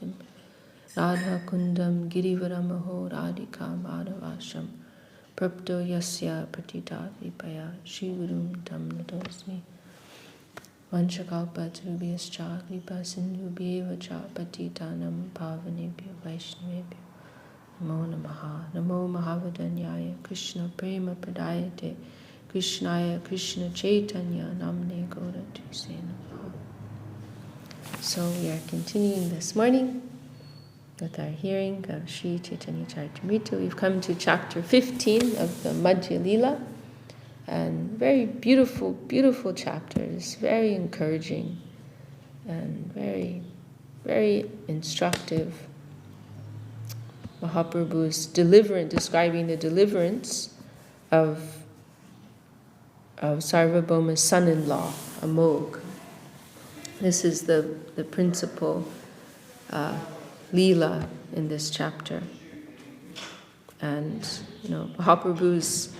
Radha Kundam Girivaramaho Radhika Madhavasham Prapto Yasya Pratita Vipaya Shivurum Tam Natosmi Vanchakalpa Tarubhyascha Kripa Sindhubhyeva Cha Patitanam Pavanebhyo Vaishnavebhyo Namo Namaha Namo Mahavadanyaya Krishna Prema Pradayate Krishnaya Krishna Chaitanya Namne Gaura Tuse Namaha. So we are continuing this morning with our hearing of Sri Chaitanya Charitamrita. We've come to chapter 15 of the Madhya Lila, and very beautiful, beautiful chapters, very encouraging and very, very instructive. Mahaprabhu's describing the deliverance of Sarvabhauma's son-in-law, Amog. This is the principal Leela in this chapter. And Mahaprabhu's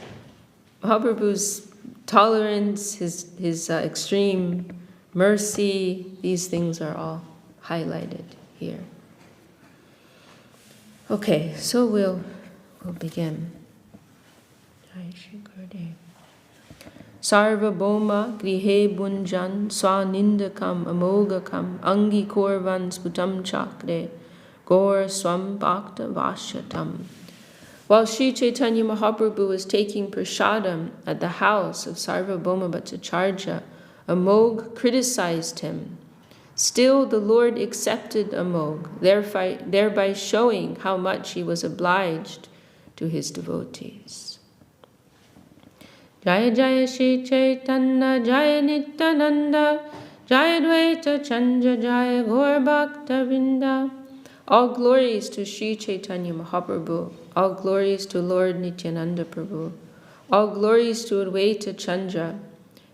tolerance, his extreme mercy, these things are all highlighted here. Okay, so we'll begin. Sarvabhauma grihe bunjan swanindakam amogakam angi korvan sputam chakre Gaur Swam Bhakta Vashyatam. While Sri Chaitanya Mahaprabhu was taking prasadam at the house of Sarvabhauma Bhattacharya, Amog criticized him. Still the Lord accepted Amog, thereby showing how much he was obliged to his devotees. Jaya Jaya Sri Chaitanya Jaya Nityananda Jaya Dvaita Chandra Jaya Gaur Bhakta Vrinda. All glories to Sri Chaitanya Mahaprabhu, all glories to Lord Nityananda Prabhu, all glories to Advaita Chandra,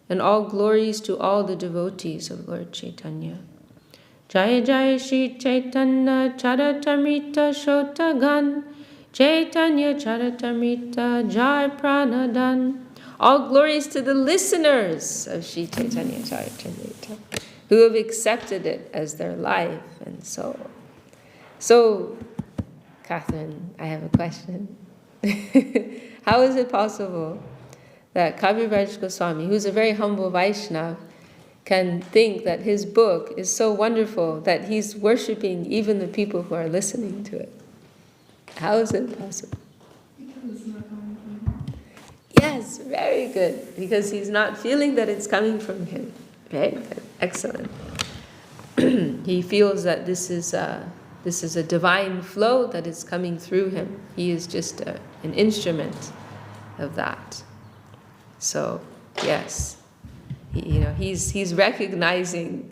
and all glories to all the devotees of Lord Chaitanya. Jaya Jaya Sri Chaitanya Charitamrita Shotagan, Chaitanya Charitamrita Jai Pranadan. All glories to the listeners of Sri Chaitanya Charitamrita, who have accepted it as their life and soul. So, Catherine, I have a question. How is it possible that Kaviraj Goswami, who's a very humble Vaishnava, can think that his book is so wonderful that he's worshipping even the people who are listening to it? How is it possible? Because it's not coming from him. Yes, very good. Because he's not feeling that it's coming from him. Very good. Excellent. He feels that this is a divine flow that is coming through him. He is just an instrument of that. So, yes, he's recognizing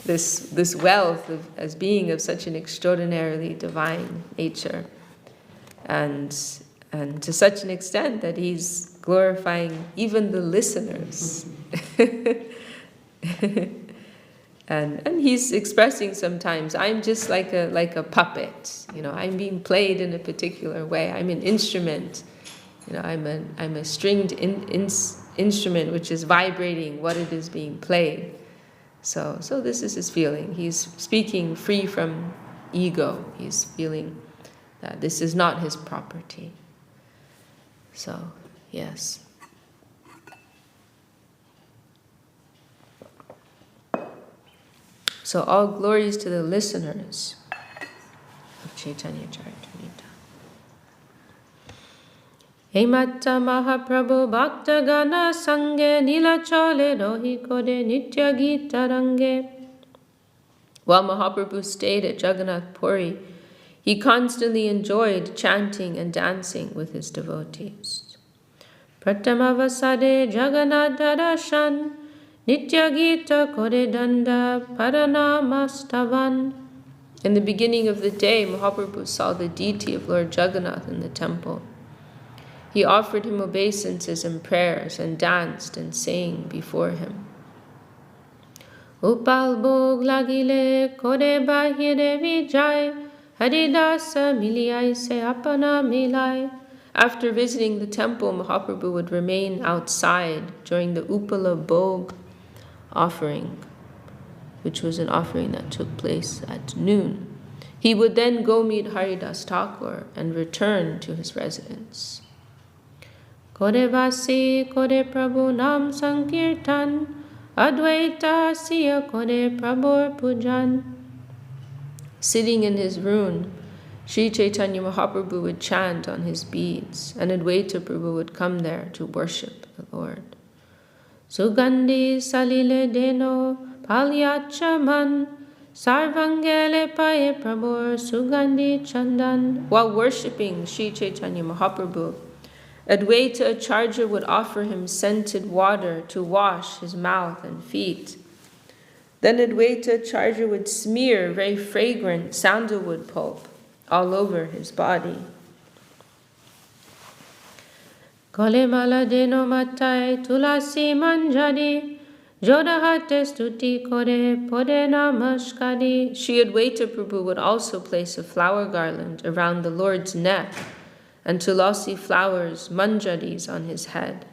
this wealth as being of such an extraordinarily divine nature, and to such an extent that he's glorifying even the listeners. And he's expressing sometimes, I'm just like a puppet. I'm being played in a particular way. I'm an instrument. I'm a stringed instrument which is vibrating what it is being played. So this is his feeling. He's speaking free from ego. He's feeling that this is not his property. So, yes. So all glories to the listeners of Chaitanya Charitamrita. Hematta Mahaprabhu Bhakta Gana Sange Nilachale Rohi Kode Nitya Gita Range. While Mahaprabhu stayed at Jagannath Puri, he constantly enjoyed chanting and dancing with his devotees. Pratamavasade Jagannath Darashan Nitya Gita Kore Danda Paranamastavan. In the beginning of the day, Mahaprabhu saw the deity of Lord Jagannath in the temple. He offered him obeisances and prayers and danced and sang before him. Upal bhog lagile kore bahire vijay Haridasa miliyai se apana milai. After visiting the temple, Mahaprabhu would remain outside during the Upala Bhog offering. which was an offering that took place at noon. He would then go meet Haridas Thakur and return to his residence. Kodevasi Kode Prabhu Nam Sankirtan Advaita Siya Kode Prabhu Pujan. Sitting in his room, Sri Chaitanya Mahaprabhu would chant on his beads, and Advaita Prabhu would come there to worship the Lord. Sugandhi Salile Deno Palyachaman Sarvangele Paye Prabhu Sugandhi Chandan. While worshipping Sri Chaitanya Mahaprabhu, Advaita Acharya would offer him scented water to wash his mouth and feet. Then Advaita Acharya would smear very fragrant sandalwood pulp all over his body. Kole mala deno matai tulasi manjadi jodahate stuti kore pode namaskadi. Shri Advaita Prabhu would also place a flower garland around the Lord's neck and tulasi flowers, manjadis, on his head.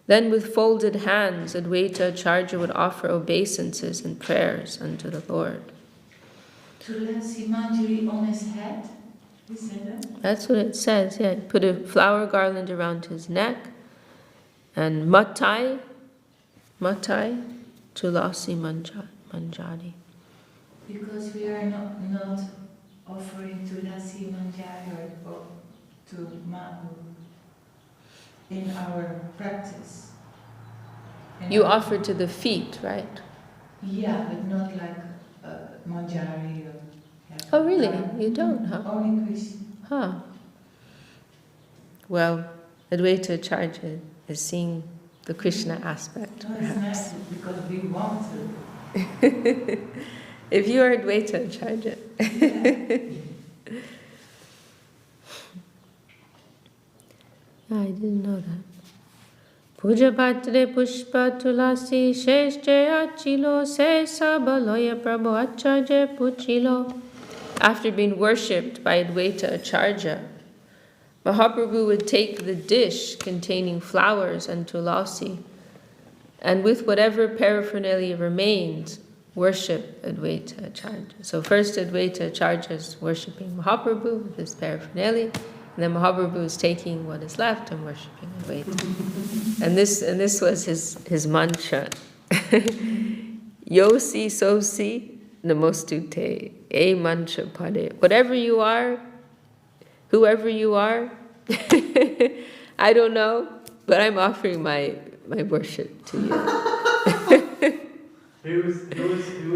Then with folded hands, Advaita Acharya would offer obeisances and prayers unto the Lord. Tulasi manjari on his head? You said that? That's what it says, yeah. Put a flower garland around his neck. And matai, tulasi manjari. Because we are not offering tulasi manjari or to Mahu in our practice. You offer to the feet, right? Yeah, but not like manjari or... Like Oh, really? You don't, huh? Only Krishna. Huh. Well, Advaita Acharya is seeing the Krishna aspect, No, it's perhaps. nice because we want to. If you are Advaita Acharya. I didn't know that. Puja Patre Pushpa Tulasi Sheshte Achilo Se Sabaloya Prabhu Acharya Puchilo. After being worshipped by Advaita Acharya, Mahaprabhu would take the dish containing flowers and tulasi, and with whatever paraphernalia remained, worship Advaita Acharya. So first Advaita Acharya is worshipping Mahaprabhu with his paraphernalia, and then Mahaprabhu is taking what is left and worshipping Advaita. And this was his mantra. Yosi sosi namostute, e mantra pade. Whatever you are, whoever you are, I don't know, but I'm offering my worship to you. Who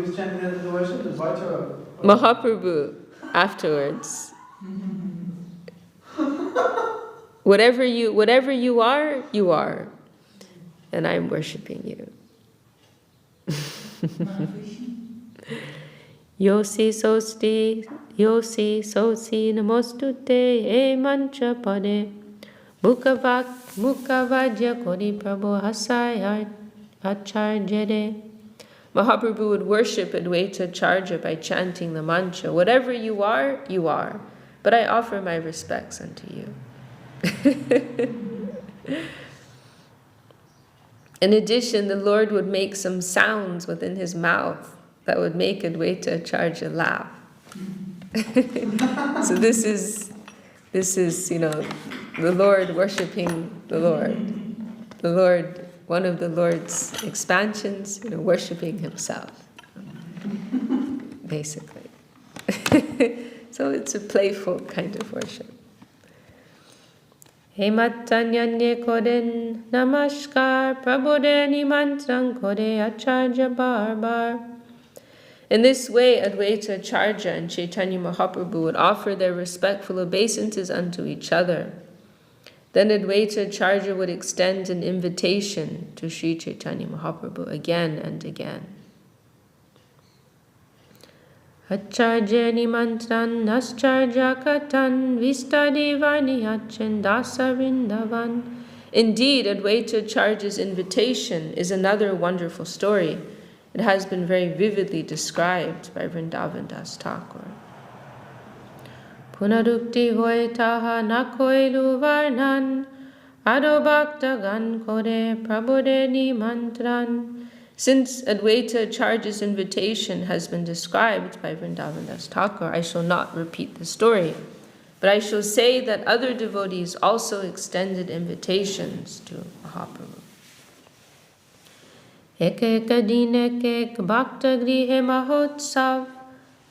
was chanting the worship? Advaita or? Mahaprabhu afterwards. Whatever you are, and I'm worshipping you. Yosi sosi namostute e mantra pade mukavadya kori prabhu hasai acharjere. Mahaprabhu would worship Advaita Acharya by chanting the mantra, whatever you are, but I offer my respects unto you. In addition, the Lord would make some sounds within his mouth that would make Advaita Acharya laugh. So this is the Lord worshiping the Lord. The Lord, one of the Lord's expansions, worshiping himself, basically. So it's a playful kind of worship. Hematanyanye koden namaskar prabodeni mantrang kode acharya barbar. In this way, Advaita Acharya and Chaitanya Mahaprabhu would offer their respectful obeisances unto each other. Then Advaita Acharya would extend an invitation to Sri Chaitanya Mahaprabhu again and again. Acharya nimantran nascharya katan vistadi vani achen dasa vrindavan. Indeed, Advaita Acharya's invitation is another wonderful story. It has been very vividly described by Vrindavan Das Thakur. Punarukti hoy taha nakoilu varnan ado bhakta gan kore prabodeni mantran Since Advaita Acharya's invitation has been described by Vrindavan Das Thakur, I shall not repeat the story, but I shall say that other devotees also extended invitations to Mahaprabhu. Ek ek din ek ek bhakta grihe mahotsav,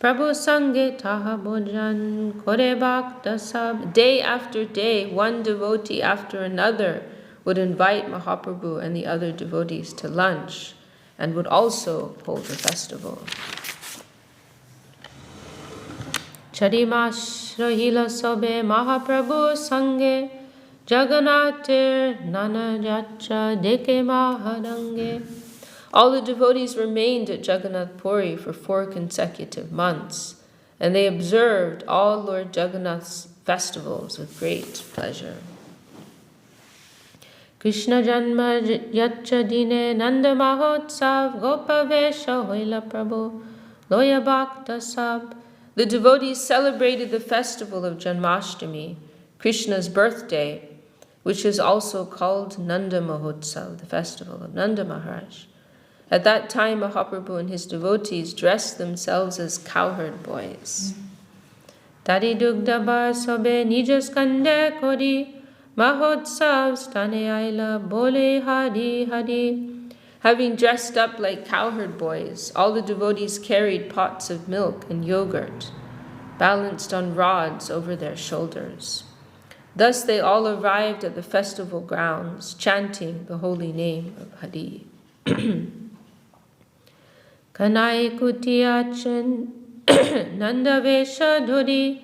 Prabhu sange taha bhojan kore bhakta sab. Day after day, one devotee after another would invite Mahaprabhu and the other devotees to lunch, and would also hold a festival. Charimash rahila sobe Mahaprabhu sange, Jagannathir nana jacha deke mahadange. All the devotees remained at Jagannath Puri for 4 consecutive months, and they observed all Lord Jagannath's festivals with great pleasure. Krishna Janma Yacha Dine Nanda Mahotsav Gopa Vesha Hoila Prabhu Loya Bhakta Sab. The devotees celebrated the festival of Janmashtami, Krishna's birthday, which is also called Nanda Mahotsav, the festival of Nanda Maharaj. At that time, Mahaprabhu and his devotees dressed themselves as cowherd boys. Tari Dugdaba Sobe Nijas Kande Kori Mahotsav Stane Aila Bole Hari Hari. Having dressed up like cowherd boys, all the devotees carried pots of milk and yogurt, balanced on rods over their shoulders. Thus they all arrived at the festival grounds, chanting the holy name of Hari. Kanai Kutiyachen Nanda Vesha Dhuri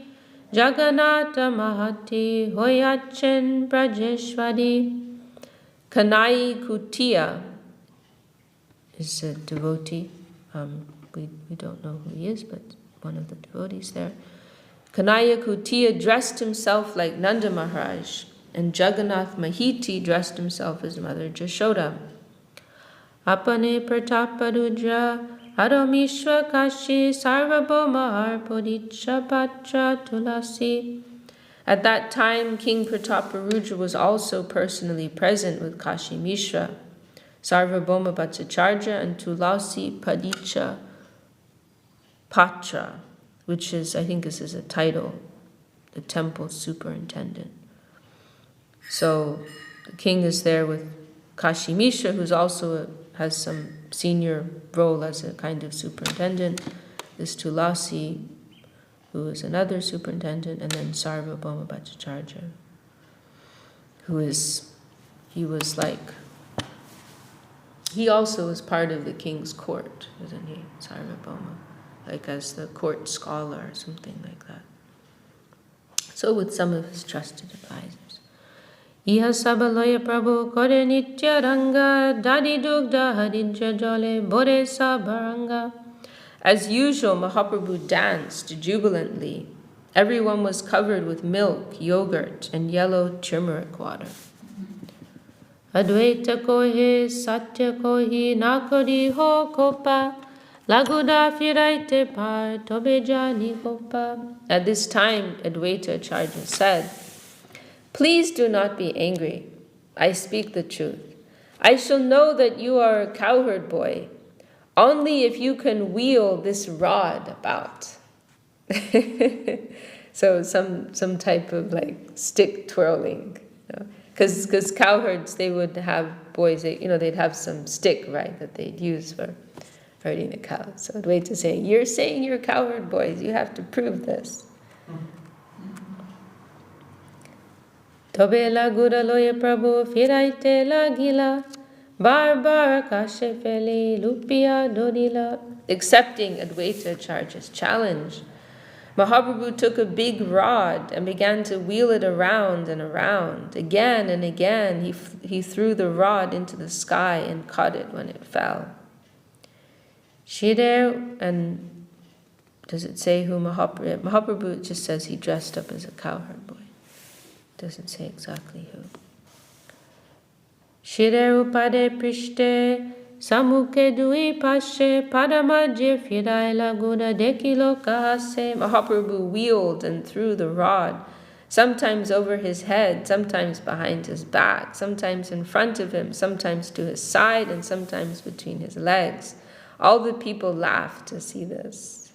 Jagannatha Mahati Hoyachen Brajeshwari. Kanai Kutiya is a devotee. We don't know who he is, but one of the devotees there. Kanaya Kutiya dressed himself like Nanda Maharaj, and Jagannath Mahiti dressed himself as Mother Jashoda. Apane Prataparudra Aramishwa Kashi Sarvabhoma Arpodicha Patra Tulasi. At that time, King Prataparudra was also personally present with Kashi Mishra, Sarvabhoma Bhattacharya, and Tulasi Padicha Patra, which is, I think this is a title, the temple superintendent. So the king is there with Kashi Mishra, who's also has some senior role as a kind of superintendent. This Tulasi, who is another superintendent, and then Sarvabhoma Bhattacharya, he also was part of the king's court, isn't he, Sarvabhoma? Like as the court scholar or something like that. So with some of his trusted advisors. Iha sabaloya prabhu kore nitya ranga, dadi dugda hadidja jole bore sabaranga. As usual, Mahaprabhu danced jubilantly. Everyone was covered with milk, yogurt, and yellow turmeric water. Advaita kohe satya kohi nakori ho kopa. Laguda firaite par tobejani gopa. At this time, Advaita Acharya said, "Please do not be angry. I speak the truth. I shall know that you are a cowherd boy only if you can wheel this rod about." So some type of like stick twirling. Because cowherds, they would have boys, they'd have some stick, right, that they'd use for herding the cows. So Advaita is saying, you're saying you're cowherd boys, you have to prove this. Tobe la gura loya prabhu firaite la gila, bar kashe feli lupia dorila. Accepting Advaita Acharya's challenge, Mahaprabhu took a big rod and began to wheel it around and around. Again and again, he threw the rod into the sky and caught it when it fell. Shire, and does it say who Mahaprabhu? Mahaprabhu just says he dressed up as a cowherd boy. It doesn't say exactly who. Shire upade prishte samukhe dui pashe padamaje firai laguna dekilo kahase. Mahaprabhu wheeled and threw the rod sometimes over his head, sometimes behind his back, sometimes in front of him, sometimes to his side, and sometimes between his legs. All the people laughed to see this.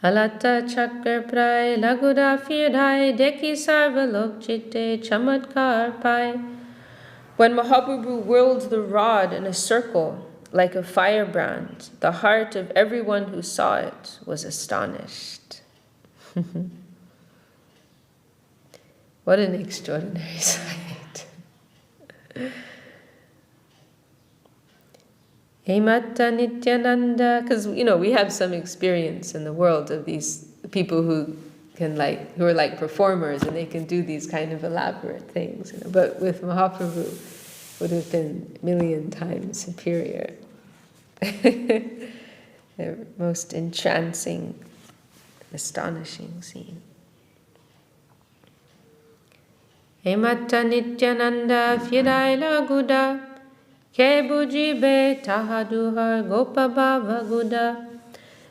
Alata chakra prai laguda firdai deki sarvalok chitte chamatkar pai. When Mahaprabhu whirled the rod in a circle like a firebrand, the heart of everyone who saw it was astonished. What an extraordinary sight. Hemata Nityananda, because we have some experience in the world of these people who are like performers, and they can do these kind of elaborate things. But with Mahaprabhu, it would have been a million times superior. The most entrancing, astonishing scene. Hemata Nityananda Fidaila Guda Kebujibe Tahaduhar Gopabhava Guda.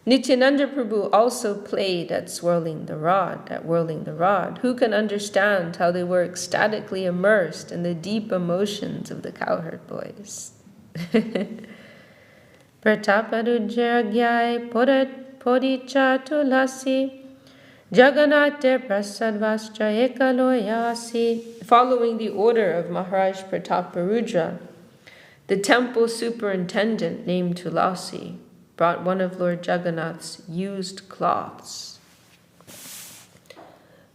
Nityananda Prabhu also played at whirling the rod. Who can understand how they were ecstatically immersed in the deep emotions of the cowherd boys? Pratapadujagyai Podicha Tulasi Jagannatha Prasadvastra Ekaloyasi. Following the order of Maharaj Prataparudra, the temple superintendent named Tulasi brought one of Lord Jagannath's used cloths.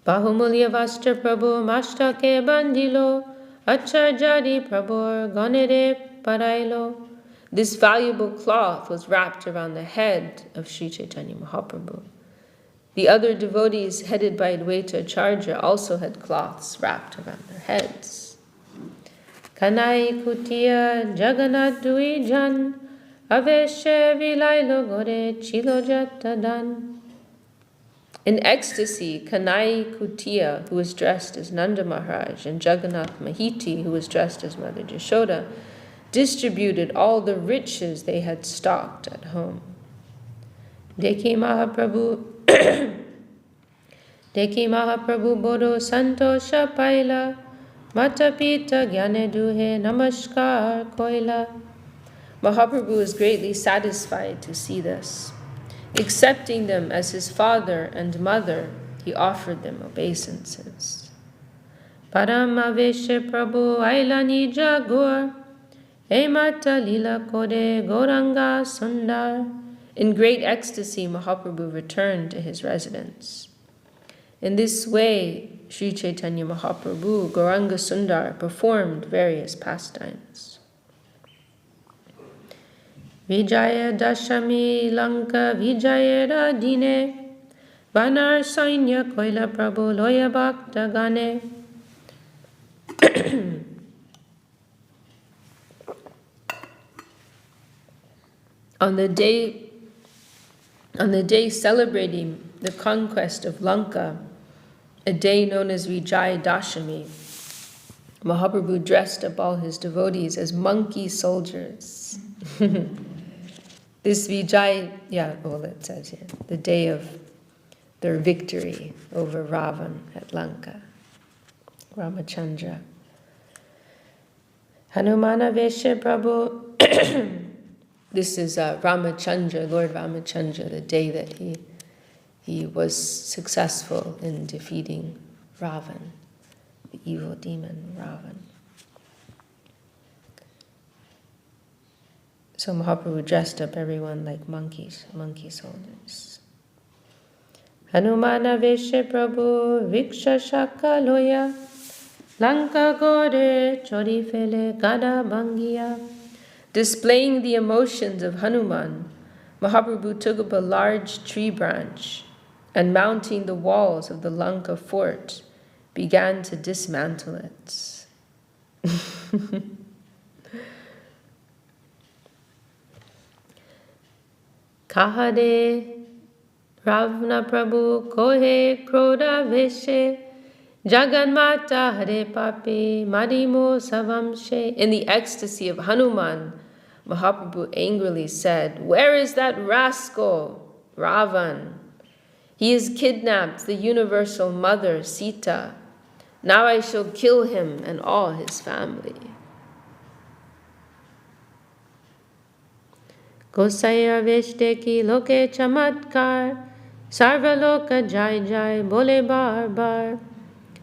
Bahumulya Vastra Prabhu Mashtake Bandilo Acharjari Prabhu Ganere Parailo. This valuable cloth was wrapped around the head of Sri Chaitanya Mahaprabhu. The other devotees headed by Advaita Acharya also had cloths wrapped around their heads. Kanai Kutiya Jagannath Duijan Aveshe Vilailo Gore Chilojatadan. In ecstasy, Kanai Kutiya, who was dressed as Nanda Maharaj, and Jagannath Mahiti, who was dressed as Mother Jashoda, distributed all the riches they had stocked at home. Deki Mahaprabhu Bodo Santosha Paila Mata Pita Gyane Duhe Namaskar Koila. Mahaprabhu was greatly satisfied to see this. Accepting them as his father and mother, he offered them obeisances. Paramaveshe Prabhu Ailani Jagur Emata Lila Kode Goranga Sundar. In great ecstasy, Mahaprabhu returned to his residence. In this way, Sri Chaitanya Mahaprabhu, Gauranga Sundar, performed various pastimes. Vijaya Dashami Lanka Vijaya Dine Vanar Sainya Koila Prabhu Loya Bhakta Gane. On the day celebrating the conquest of Lanka, a day known as Vijaya Dashami, Mahaprabhu dressed up all his devotees as monkey soldiers. This Vijaya, it says here, the day of their victory over Ravan at Lanka, Ramachandra. Hanumana Vesha Prabhu. This is Ramachandra, Lord Ramachandra, the day that he was successful in defeating Ravan, the evil demon Ravan. So Mahaprabhu dressed up everyone like monkeys, monkey soldiers. Hanumana Veshe Prabhu Vishakha Loya Lanka Gore Chorifele Gada Bangiya. Displaying the emotions of Hanuman, Mahaprabhu took up a large tree branch and, mounting the walls of the Lanka fort, began to dismantle it. Kahade Ravna Prabhu Kohe Kroda Veshe Jaganmata Hare Pape Madimo Savamshe. In the ecstasy of Hanuman, Mahaprabhu angrily said, "Where is that rascal, Ravan? He has kidnapped the universal mother, Sita. Now I shall kill him and all his family. Gosaya Veshteki Loke Chamatkar, Sarva Loka Jai Jai Bole Bar Bar.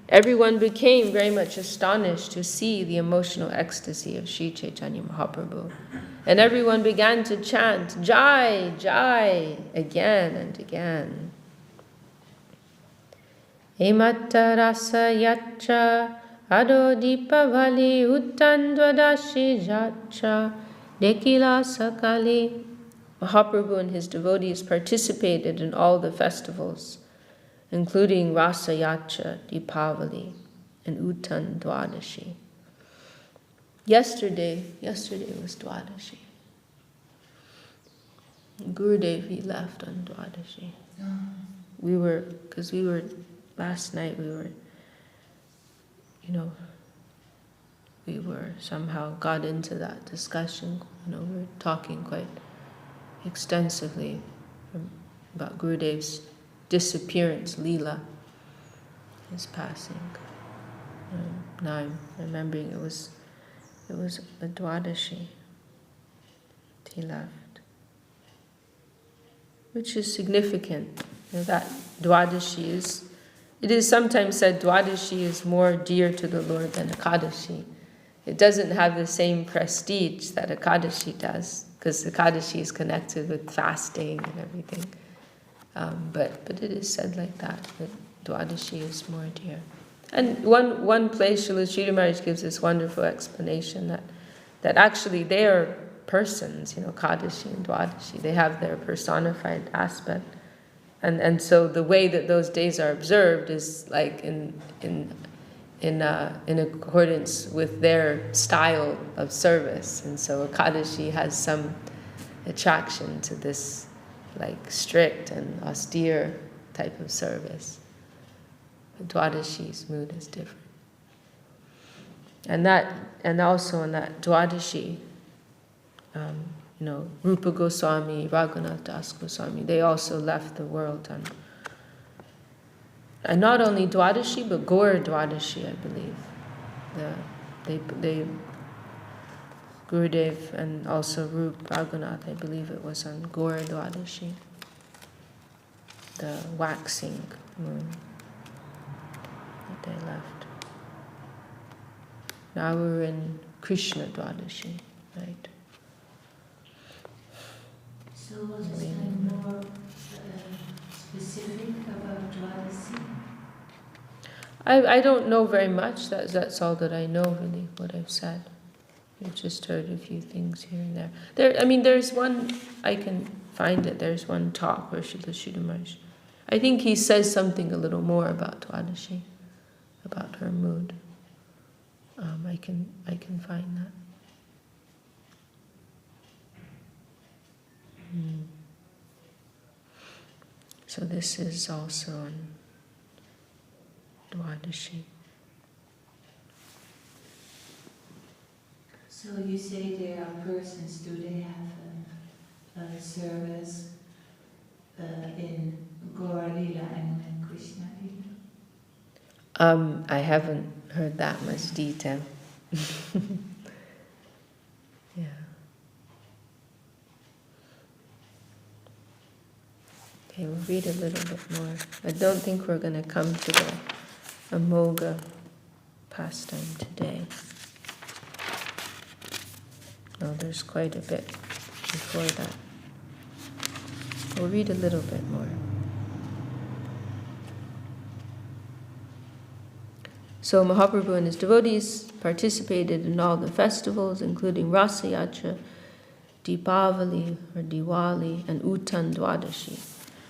Everyone became very much astonished to see the emotional ecstasy of Sri Chaitanya Mahaprabhu. And everyone began to chant, Jai, Jai, again and again. Ematta rasa yacha, ado dipavali uttandvadashi jacha, dekila sakali. Mahaprabhu and his devotees participated in all the festivals, including Rasa Yacha, Dipavali, and Uttan Dwadashi. Yesterday was Dwadashi. Gurudev, he left on Dwadashi. Last night we were somehow got into that discussion. We were talking quite extensively about Gurudev's disappearance, Leela, his passing. Now I'm remembering it was a Dwadashi. He left, which is significant. That Dwadashi it is sometimes said Dwadashi is more dear to the Lord than Ekadashi. It doesn't have the same prestige that Ekadashi does, because Ekadashi is connected with fasting and everything. But it is said like that Dwadashi is more dear. And one place Srila Sridhar Maharaj gives this wonderful explanation that actually they are persons, Kadashi and Dwadashi. They have their personified aspect. And so the way that those days are observed is like in accordance with their style of service. And so Ekadashi has some attraction to this like strict and austere type of service. Dwadashi's mood is different. And also in that Dwadashi, Rupa Goswami, Raghunath Das Goswami, they also left the world and not only Dwadashi, but Gaur Dwadashi, I believe. They Gurudev and also Rup Raghunath, I believe it was on Gaur Dwadashi, the waxing moon that they left. Now we're in Krishna Dwadashi, right? So was it more specific about Dwadashi? I don't know very much. That's all that I know, really, what I've said. I've just heard a few things here and there. There's one, I can find it, there's one talk where Srila Sridhar Maharaj, I think he says something a little more about Dwadashi, about her mood. I can find that. So this is also on Dwadashi. So you say there are persons, do they have a service in Gaur Lila and Krishna Lila? I haven't heard that much detail. Yeah. Okay, we'll read a little bit more. I don't think we're going to come to the Amoga pastime today. No, there's quite a bit before that. We'll read a little bit more. So Mahaprabhu and his devotees participated in all the festivals, including Rasa Yacha, Deepavali or Diwali, and Uttan Dwadashi.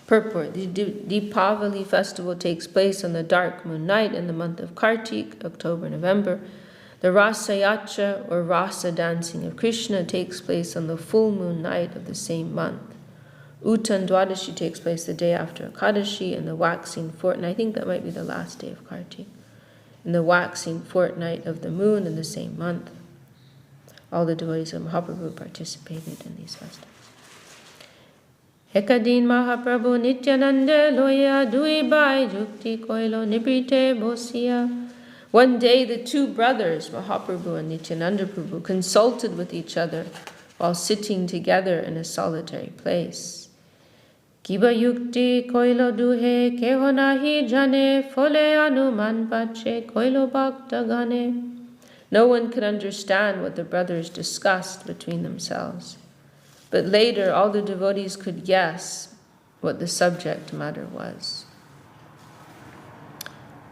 Purport: the Deepavali festival takes place on the dark moon night in the month of Kartik, October-November. The Rasa Yacha or Rasa dancing of Krishna takes place on the full moon night of the same month. Uttan Dwadashi takes place the day after Ekadashi and the waxing fortnight. I think that might be the last day of Kartik. In the waxing fortnight of the moon in the same month. All the devotees of Mahaprabhu participated in these festivals. Ekadin Mahaprabhu Nityananda Loya Duibai Jukti Koilo Nibrite Bosia. One day the two brothers, Mahaprabhu and Nityananda Prabhu, consulted with each other while sitting together in a solitary place. Kiba yukti koilo duhe keho nahi jane fole anuman pache koilo bhakta gane. No one could understand what the brothers discussed between themselves. But later all the devotees could guess what the subject matter was.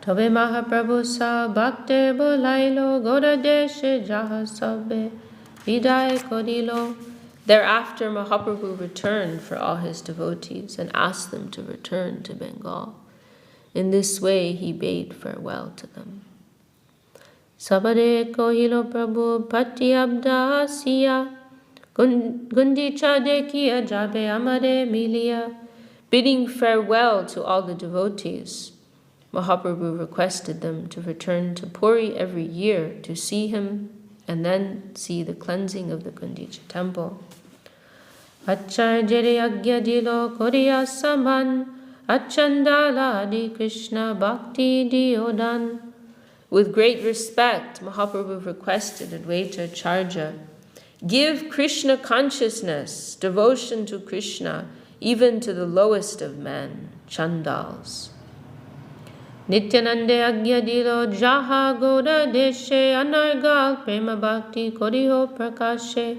Tobe Mahaprabhu sa bhakte bolailo goda deshe jaha sabbe vidai kodilo. Thereafter Mahaprabhu returned for all his devotees and asked them to return to Bengal. In this way he bade farewell to them. Sabare kohilo Prabhu pati abda siya gundicha dekiya jabe amare milia. Bidding farewell to all the devotees, Mahaprabhu requested them to return to Puri every year to see him and then see the cleansing of the Gundicha temple. Acharjere agya dilo koriya saman achandala adi Krishna bhakti diodan. With great respect, Mahaprabhu requested Advaita Acharya, give Krishna consciousness, devotion to Krishna, even to the lowest of men, chandals. Nityanande agya dilo jaha goda deshe anargal prema bhakti koriho prakashe.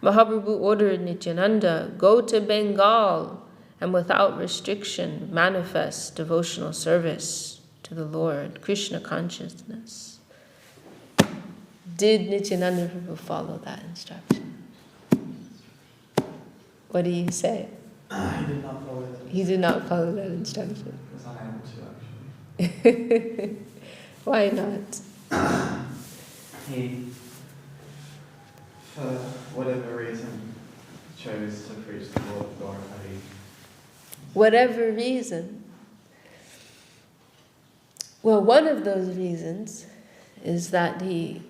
Mahaprabhu ordered Nityananda, go to Bengal and without restriction manifest devotional service to the Lord, Krishna consciousness. Did Nityananda Prabhu follow that instruction? What do you say? He did not follow that. He did not follow that instruction. He was unable to, actually. Why not? He, for whatever reason, chose to preach the Lord of God. Whatever reason. Well, one of those reasons is that he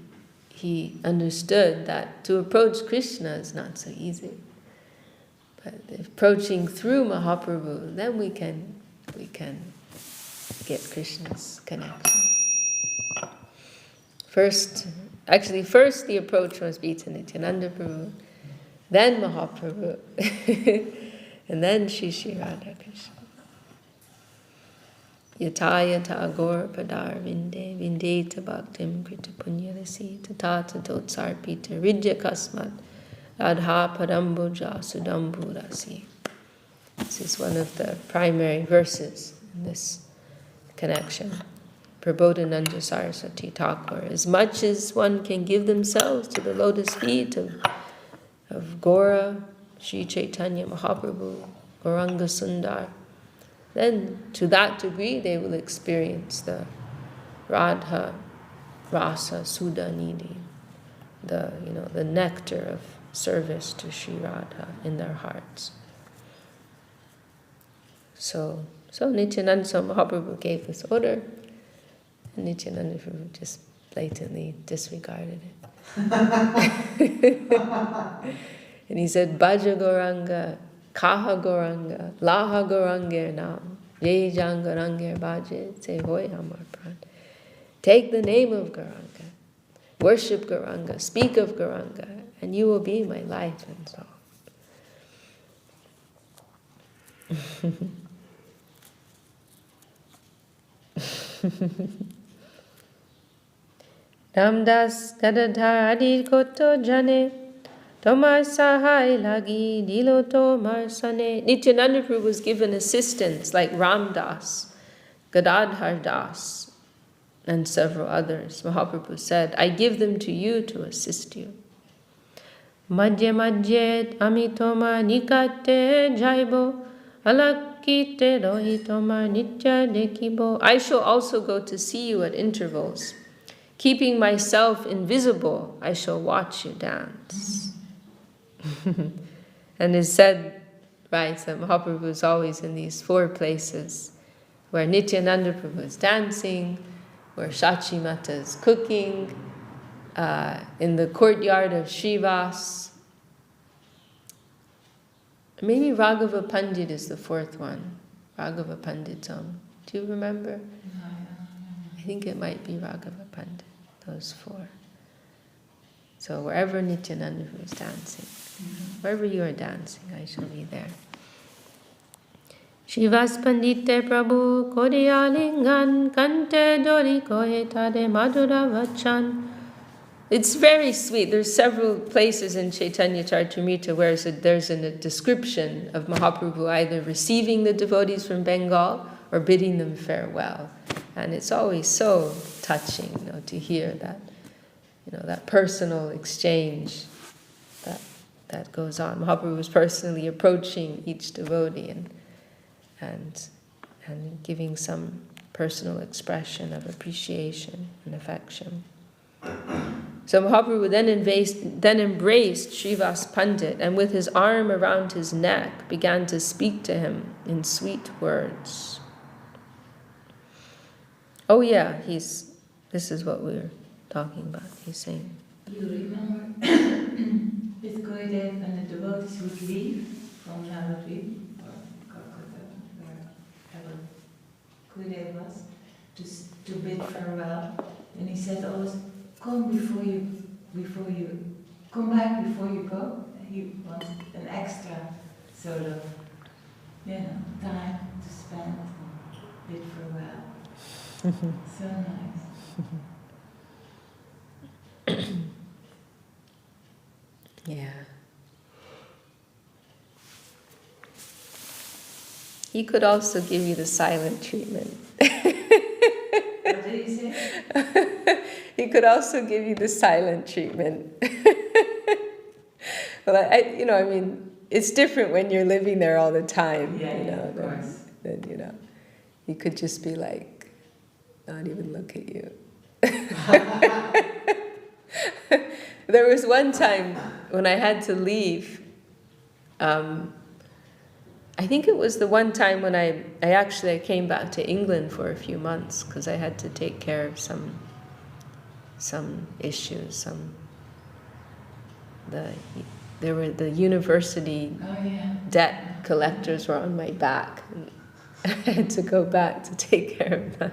understood that to approach Krishna is not so easy. But approaching through Mahaprabhu, then we can get Krishna's connection. First the approach must be to Nityananda Prabhu, then Mahaprabhu, and then Shri Radha Krishna. Yata yata agor padar vinde vindeta bhaktim krita punyarasi tata totsarpita ridya kasmat adha padambuja sudamburasi. This is one of the primary verses in this connection. Prabodhananda Saraswati Thakur. As much as one can give themselves to the lotus feet of Gora, Sri Chaitanya Mahaprabhu, Gauranga Sundar, then to that degree they will experience the Radha Rasa Sudha Nidhi, the nectar of service to Sri Radha in their hearts. So Nityananda Mahaprabhu gave this order, and Nityananda Prabhu just blatantly disregarded it. And he said, Bhaja Gauranga, Kaha Gauranga, Laha Gauranga Nam, Ye Jan Gauranga Bhaja, Se Hoy Hamar Pran. Take the name of Gauranga, worship Gauranga, speak of Gauranga, and you will be my life and so Ramdas Gadadhar Adi Koto Jane Tomar Sahai Lagi Dilo Tomar Sane. Nityananda Prabhu was given assistants like Ramdas, Gadadhar Das, and several others. Mahaprabhu said, I give them to you to assist you. Madhya Madhya Amitoma Nikate Jaibo Alakite Rohitoma Nitya Dekibo. I shall also go to see you at intervals. Keeping myself invisible, I shall watch you dance. And it's said, right, that Mahaprabhu is always in these four places where Nityananda Prabhu is dancing, where Ch.Ch. Mata is cooking, in the courtyard of Srivas, Maybe Raghava Pandit is the fourth one. Raghava Panditam. Do you remember? I think it might be Raghava Pandit, those four. So wherever Nityananda was dancing, wherever you are dancing, I shall be there. Shivas Pandite Prabhu Kodiyalingan Kante Dori Kohitade Madhura Vachan. It's very sweet. There's several places in Chaitanya Charitamrita where there's a description of Mahaprabhu either receiving the devotees from Bengal or bidding them farewell. And it's always so touching, to hear that, that personal exchange that goes on. Mahaprabhu was personally approaching each devotee and giving some personal expression of appreciation and affection. So Mahaprabhu then embraced Srivas Pandit and with his arm around his neck began to speak to him in sweet words. Oh yeah, this is what we were talking about. He's saying, you remember with Gurudev when the devotees would leave from Navadvip or Calcutta, wherever Gurudev was, to bid farewell, and he said always, come back before you go. He wanted an extra sort of, time to spend and bid farewell. So nice. Yeah. He could also give you the silent treatment. What did he say? He could also give you the silent treatment. Well, it's different when you're living there all the time. Of course. Then he could just be like, not even look at you. There was one time when I had to leave. I think it was the one time when I came back to England for a few months because I had to take care of some issues. The university debt collectors were on my back, and I had to go back to take care of that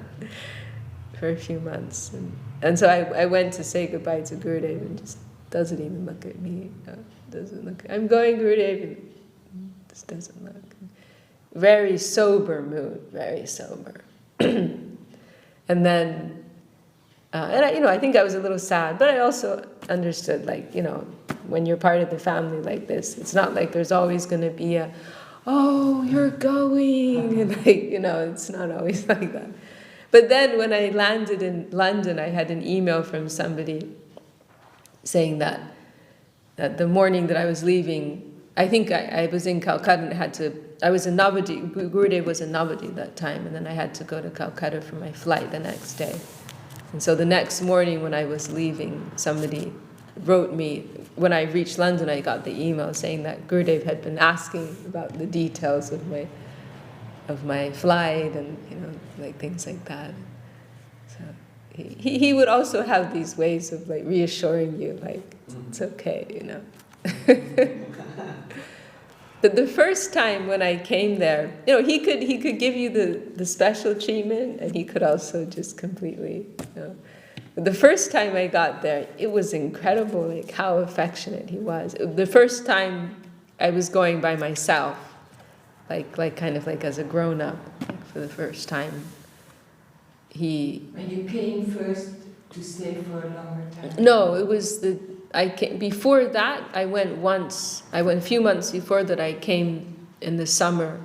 for a few months. And so I went to say goodbye to Gurudev and just doesn't even look at me. Doesn't look. I'm going, Gurudev, and just doesn't look. Very sober mood, very sober. And then, I think I was a little sad, but I also understood, when you're part of the family like this, it's not like there's always going to be oh, you're going, and it's not always like that. But then when I landed in London, I had an email from somebody saying that the morning that I was leaving, I think I was in Calcutta and I was in Navadvip, Gurudev was in Navadvip that time, and then I had to go to Calcutta for my flight the next day. And so the next morning when I was leaving, somebody wrote me, when I reached London, I got the email saying that Gurudev had been asking about the details of my flight and, things like that. So he would also have these ways of reassuring you, it's okay, But the first time when I came there, he could give you the special treatment, and he could also just completely, But the first time I got there, it was incredible, how affectionate he was. The first time I was going by myself, kind of as a grown-up, for the first time. When you came first to stay for a longer time? No, it was before that, I went once. I went a few months before that. I came in the summer.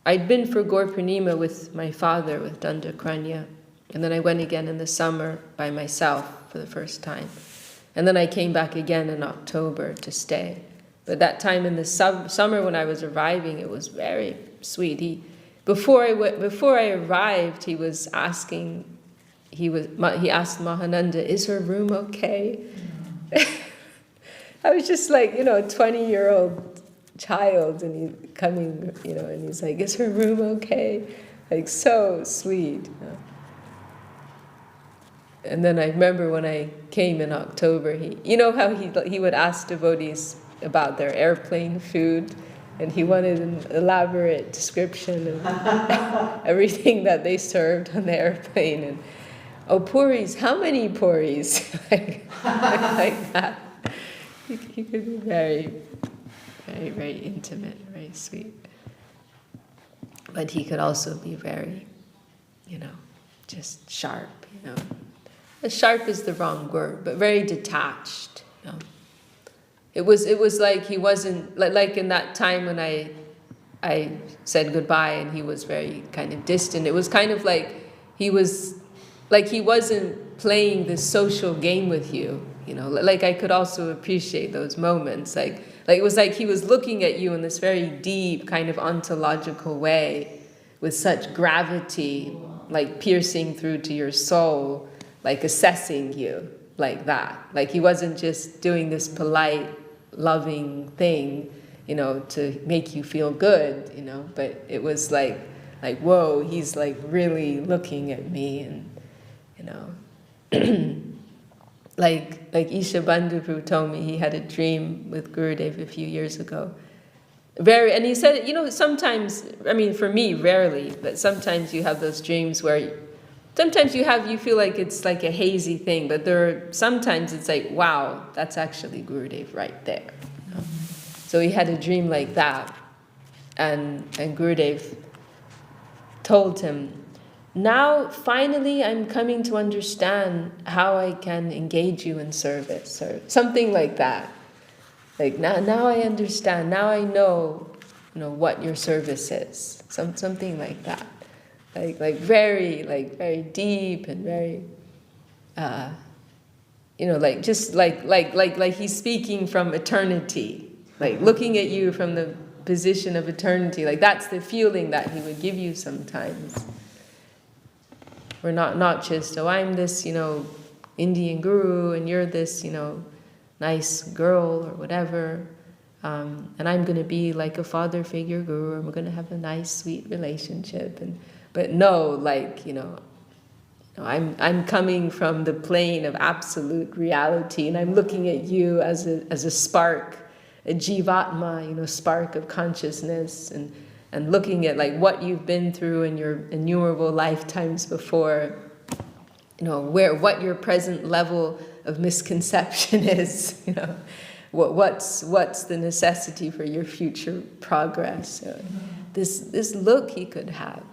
I'd been for Gaur Purnima with my father, with Danda Kranya. And then I went again in the summer by myself for the first time. And then I came back again in October to stay. But that time in the summer when I was arriving, it was very sweet. Before I arrived, he was asking, he asked Mahananda, is her room okay? I was just a 20-year-old child, and he's coming, and he's like, is her room okay? So sweet. And then I remember when I came in October, how he would ask devotees about their airplane food, And he wanted an elaborate description of everything that they served on the airplane. And, oh, puris, how many puris? like that. He could be very, very, very intimate, very sweet. But he could also be very, just sharp, Sharp is the wrong word, but very detached, It was like he wasn't, like in that time when I said goodbye and he was very kind of distant. It was kind of like he wasn't playing this social game with you, Like I could also appreciate those moments. Like it was like he was looking at you in this very deep kind of ontological way with such gravity, like piercing through to your soul, like assessing you like that. Like he wasn't just doing this polite, loving thing, to make you feel good, but it was like whoa, he's like really looking at me, and like Isha Bandhu told me he had a dream with Gurudev a few years ago. And he said, sometimes, I mean, for me, rarely, but sometimes you have those dreams where sometimes you feel like it's like a hazy thing, but sometimes it's like, wow, that's actually Gurudev right there. So he had a dream like that, and Gurudev told him, now finally I'm coming to understand how I can engage you in service, or something like that. Like now I understand, now I know, what your service is. Something like that. Like very deep and very like he's speaking from eternity, like looking at you from the position of eternity. Like that's the feeling that he would give you sometimes. We're not just, oh, I'm this, Indian guru and you're this, nice girl or whatever, and I'm going to be like a father figure guru, and we're going to have a nice, sweet relationship. But no, I'm coming from the plane of absolute reality, and I'm looking at you as a spark, a jivatma, spark of consciousness, and looking at like what you've been through in your innumerable lifetimes before, what your present level of misconception is, what's the necessity for your future progress. This look he could have.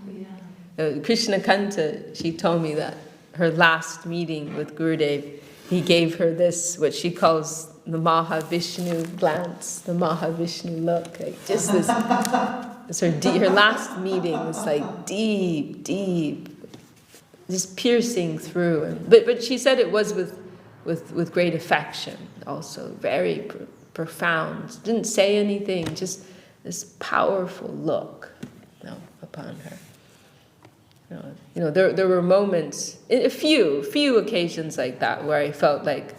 Krishna Kanta, she told me that her last meeting with Gurudev, he gave her this, what she calls the Mahavishnu glance, the Mahavishnu look, like just this. Her last meeting was like deep, just piercing through. But she said it was with great affection, also very profound. Didn't say anything, just this powerful look, upon her. There were moments, a few occasions like that, where I felt like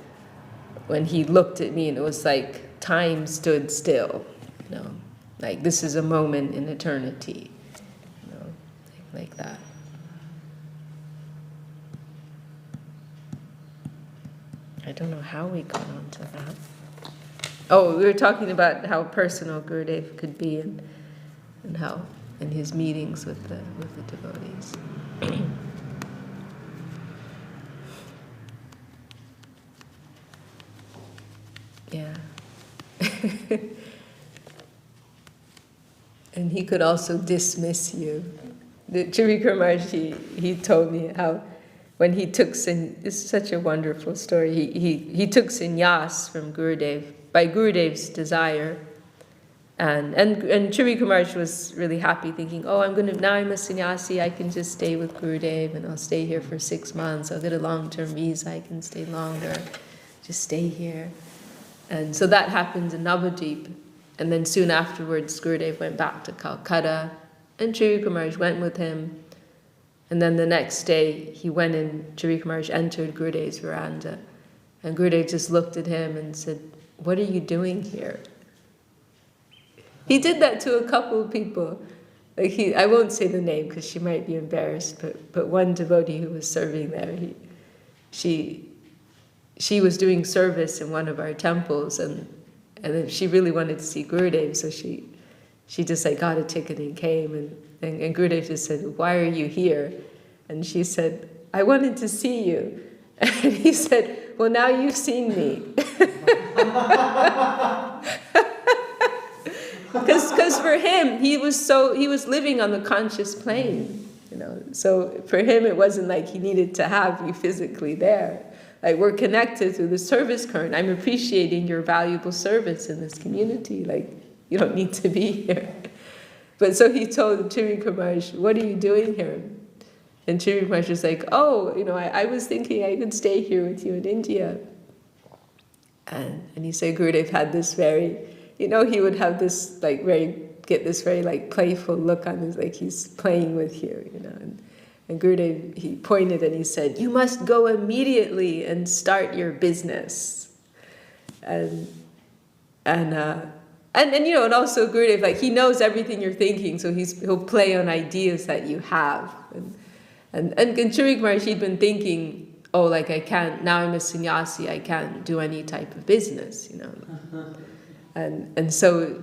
when he looked at me, and it was like time stood still. Like this is a moment in eternity, like that. I don't know how we got onto that. Oh, we were talking about how personal Gurudev could be, and how in his meetings with the devotees. Yeah. And he could also dismiss you. The Ch.Ch. Maharaj, he told me how when he took this is such a wonderful story. He took sannyas from Gurudev by Gurudev's desire, and Ch.Ch. Maharaj was really happy, thinking, oh, now I'm a sannyasi, I can just stay with Gurudev, and I'll stay here for 6 months. I'll get a long-term visa, I can stay longer, just stay here. And so that happened in Navadvip. And then soon afterwards, Gurudev went back to Calcutta, and Ch.Ch. Maharaj went with him. And then the next day, he went and Ch.Ch. Maharaj entered Gurudev's veranda. And Gurudev just looked at him and said, what are you doing here? He did that to a couple of people. I won't say the name because she might be embarrassed, but one devotee who was serving there, she was doing service in one of our temples, and then she really wanted to see Gurudev, so she she just like got a ticket and came, and Gurudev just said, "Why are you here?" And she said, "I wanted to see you." And he said, "Well, now you've seen me." Because for him, he was living on the conscious plane, you know. So for him, it wasn't like he needed to have you physically there. Like, we're connected through the service current. I'm appreciating your valuable service in this community. Like, you don't need to be here. But so he told Sriyukta Maharaj, "What are you doing here?" And Sriyukta Maharaj was like, "Oh, you know, I was thinking I could stay here with you in India." And he said Gurudev had this very, you know, he would have this like get this very like playful look on his, like he's playing with you, you know. And Gurudev, he pointed and he said, "You must go immediately and start your business." And you know, and also Gurudev, like, he knows everything you're thinking, so he'll play on ideas that you have. And Sriyukta Maharaj, he'd been thinking, oh, like, I can't, now I'm a sannyasi, I can't do any type of business, you know. And so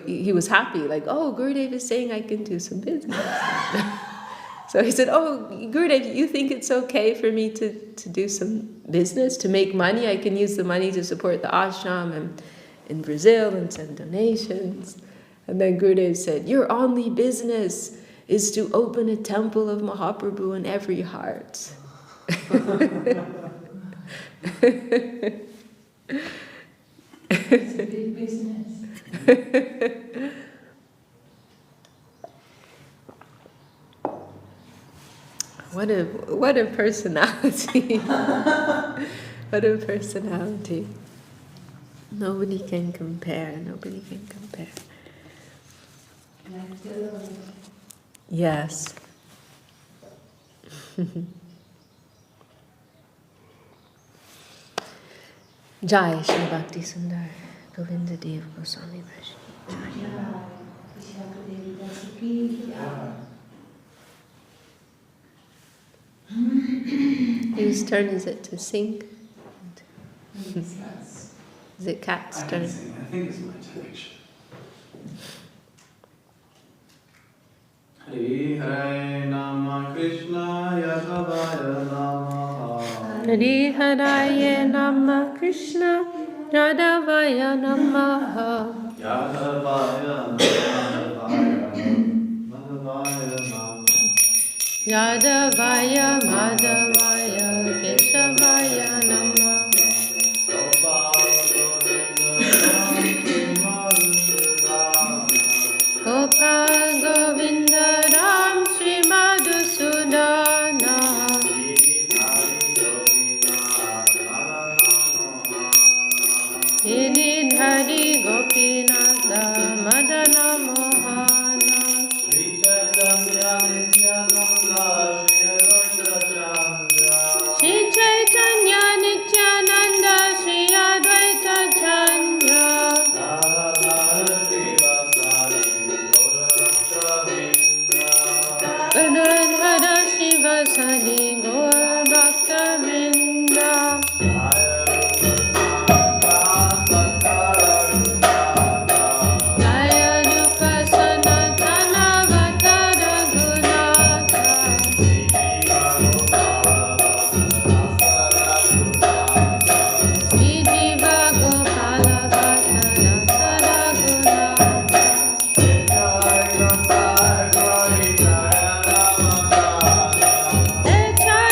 he was happy, like, oh, Gurudev is saying I can do some business. So he said, "Oh, Gurudev, you think it's okay for me to do some business, to make money? I can use the money to support the ashram and in Brazil and send donations." And then Gurudev said, "Your only business is to open a temple of Mahaprabhu in every heart." It's a big business. What a personality. What a personality. Nobody can compare. Nobody can compare. Like the Lord. Yes. Jai Shri Bhakti Sundar Govinda Dev Goswami Vaishnav. Yeah. Vishakha Devidasi ki jai. Whose turn is it to sing? Yes. Is it Kat's I turn? can sing. I think it's my turn, actually. Hare Hare Nama Krishna Yadavaya Namaha. Hare Hare Nama Krishna Radhavaya Namaha. Yadavaya Namaha. Madhavaya Namaha. Yadavaya Madhavaya Keshavaya Namaha. Gopal Govinda Ram Shri Madhusudana. Giridhari Gopinatha Madana Mohana. Sri Chaitanya Nityananda Sri Advaita Chandra. Gadadhara Shiva Sadi Gaur Bhakta Vrinda. Jaya Rupa Sanatana Vatara Gunata. Sri Diva Gopala Vatara Sada Gunata. Ch.Ch.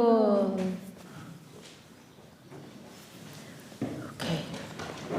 people